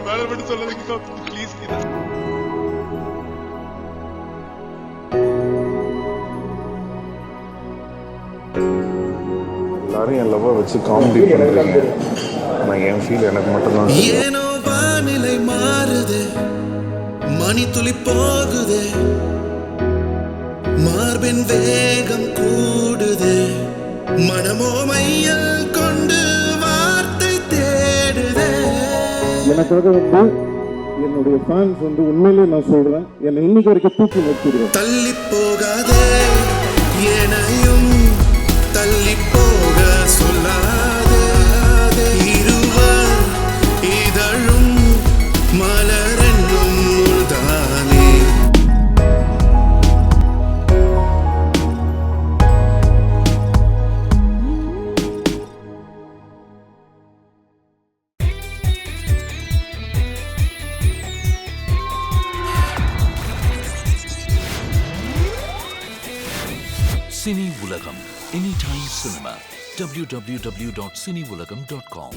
வேலை மட்டும் சொல்லாதீங்க ப்ளீஸ். எல்லாரும் என் லவ்வை வச்சு காமெடி பண்றீங்க. நான் என் ஃபீல் எனக்கு மட்டும்தான். ஏனோ வானிலை மாறுது, மணி துளி போகுது, மார்பின் வேகம் கூடுது, மனமோ மையல் கொண்டு வார்த்தை தேடுது. எனக்காக என்னுடைய ஃபேன்ஸ் உண்மையிலேயே நான் சொல்றேன், என்னை இன்னைக்கு வரைக்கும் தூக்கி நிறுத்திடுவேன். தள்ளி போகாதே, என்னையும் தள்ளி போக சொல்லாதே. இருவர் இதழும் மலரென்னும் தானே. Cine Ulagam, Anytime Cinema, www.cineulagam.com.